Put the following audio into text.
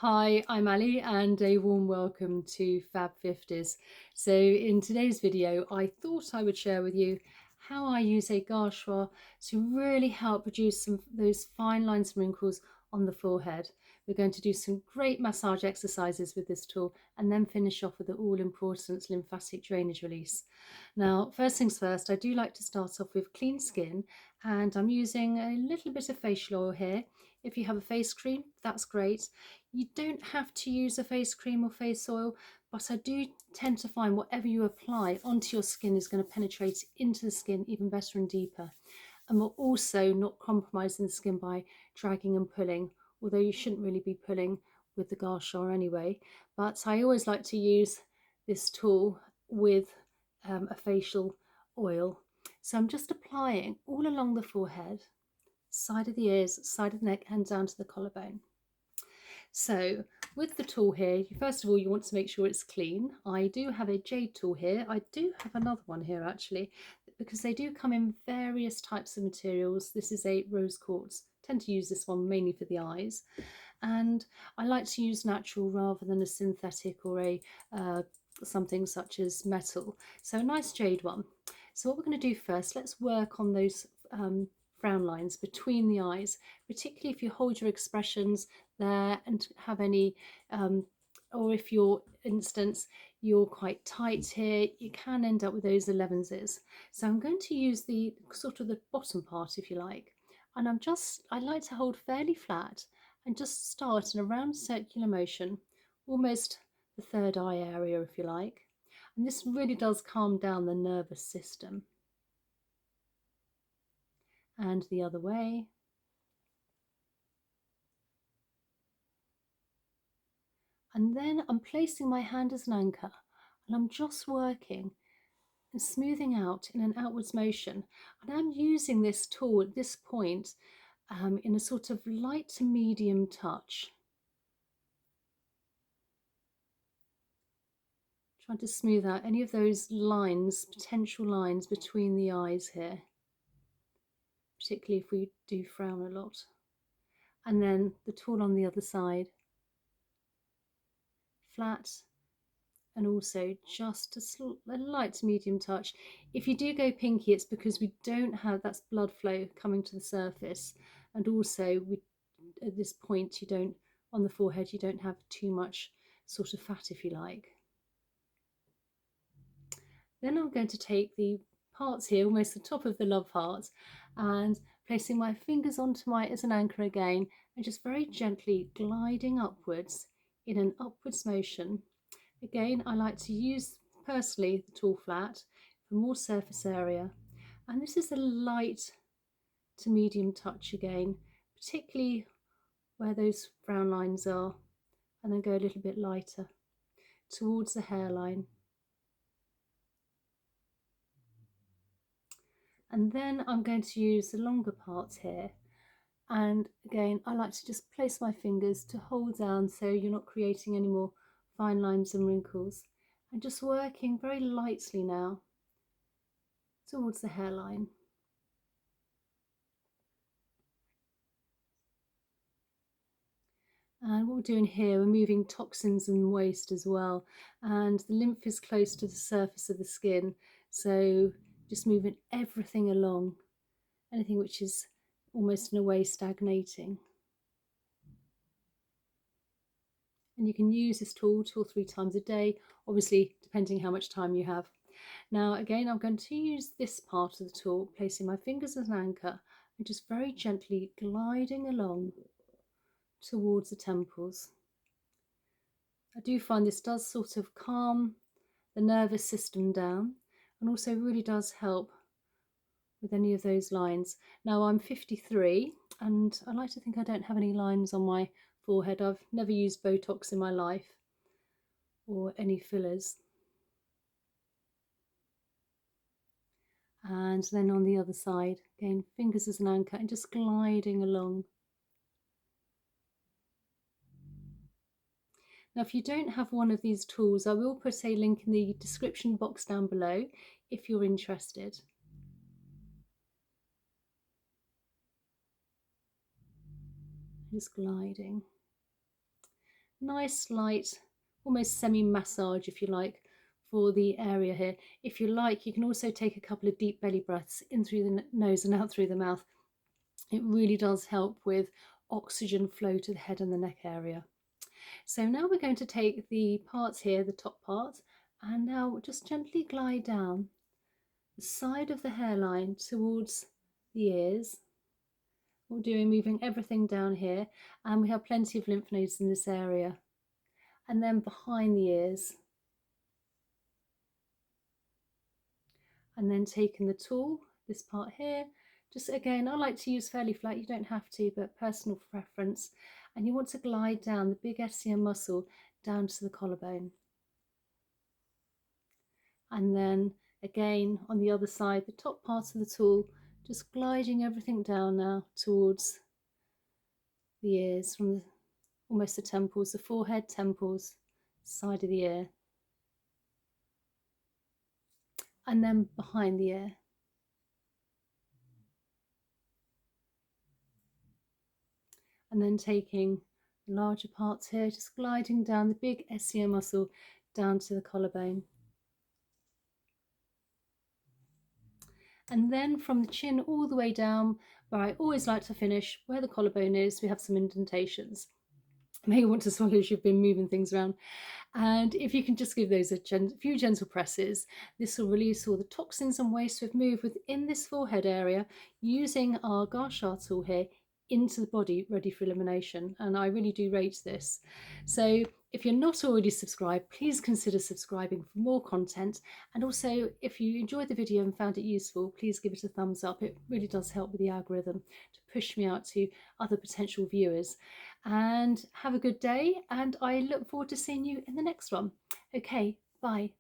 Hi, I'm Ali and a warm welcome to Fab 50s. So in today's video, I thought I would share with you how I use a Gua Sha to really help reduce those fine lines and wrinkles on the forehead. We're going to do some great massage exercises with this tool and then finish off with the all-important lymphatic drainage release. Now, first things first, I do like to start off with clean skin, and I'm using a little bit of facial oil here. If you have a face cream, that's great. You don't have to use a face cream or face oil, but I do tend to find whatever you apply onto your skin is going to penetrate into the skin even better and deeper. And we're also not compromising the skin by dragging and pulling, although you shouldn't really be pulling with the Gua Sha anyway. But I always like to use this tool with a facial oil. So I'm just applying all along the forehead, side of the ears, side of the neck, and down to the collarbone. So with the tool here, first of all, you want to make sure it's clean. I do have a Jade tool here. I do have another one here actually, because they do come in various types of materials. This is a rose quartz. I tend to use this one mainly for the eyes. And I like to use natural rather than a synthetic or a something such as metal. So a nice Jade one. So what we're going to do first, let's work on those frown lines between the eyes, particularly if you hold your expressions there and have any, or if your instance, you're quite tight here, you can end up with those 11s. So I'm going to use the sort of the bottom part, if you like, and I like to hold fairly flat and just start in a round circular motion, almost the third eye area, if you like. And this really does calm down the nervous system. And the other way. And then I'm placing my hand as an anchor, and I'm just working and smoothing out in an outwards motion. And I'm using this tool at this point in a sort of light to medium touch. Trying to smooth out any of those lines, potential lines between the eyes here, particularly if we do frown a lot. And then the tool on the other side, flat, and also just a light to medium touch. If you do go pinky, it's because we don't have, that's blood flow coming to the surface, and also at this point you don't, on the forehead, you don't have too much sort of fat, if you like. Then I'm going to take the parts here, almost the top of the love heart, and placing my fingers onto my as an anchor again, and just very gently gliding upwards in an upwards motion. Again, I like to use personally the tool flat for more surface area, and this is a light to medium touch again, particularly where those frown lines are, and then go a little bit lighter towards the hairline. And then I'm going to use the longer parts here, and again I like to just place my fingers to hold down so you're not creating any more fine lines and wrinkles, and just working very lightly now towards the hairline. And what we're doing here, we're moving toxins and waste as well, and the lymph is close to the surface of the skin, so just moving everything along, anything which is almost in a way stagnating. And you can use this tool 2 or 3 times a day, obviously depending how much time you have. Now again, I'm going to use this part of the tool, placing my fingers as an anchor and just very gently gliding along towards the temples. I do find this does sort of calm the nervous system down, and also really does help with any of those lines. Now I'm 53 and I like to think I don't have any lines on my forehead. I've never used Botox in my life or any fillers. And then on the other side, again, fingers as an anchor and just gliding along. Now, if you don't have one of these tools, I will put a link in the description box down below if you're interested. Just gliding. nice light, almost semi-massage if you like, for the area here. If you like, you can also take a couple of deep belly breaths in through the nose and out through the mouth. It really does help with oxygen flow to the head and the neck area. So now we're going to take the parts here, the top part, and now just gently glide down the side of the hairline towards the ears. What we're doing, moving everything down here, and we have plenty of lymph nodes in this area. And then behind the ears. And then taking the tool, this part here, just again, I like to use fairly flat, you don't have to, but personal preference. And you want to glide down the big SCM muscle down to the collarbone. And then again, on the other side, the top part of the tool, just gliding everything down now towards the ears, from almost the temples, the forehead, temples, side of the ear. And then behind the ear. And then taking the larger parts here, just gliding down the big SCM muscle down to the collarbone. And then from the chin all the way down, where I always like to finish, where the collarbone is, we have some indentations. You may want to swallow as you've been moving things around. And if you can just give those a few gentle presses, this will release all the toxins and waste we've moved within this forehead area using our Gua Sha tool here into the body, ready for elimination. And I really do rate this. So if you're not already subscribed, please consider subscribing for more content. And also, if you enjoyed the video and found it useful, please give it a thumbs up. It really does help with the algorithm to push me out to other potential viewers. And have a good day, and I look forward to seeing you in the next one. Okay, bye.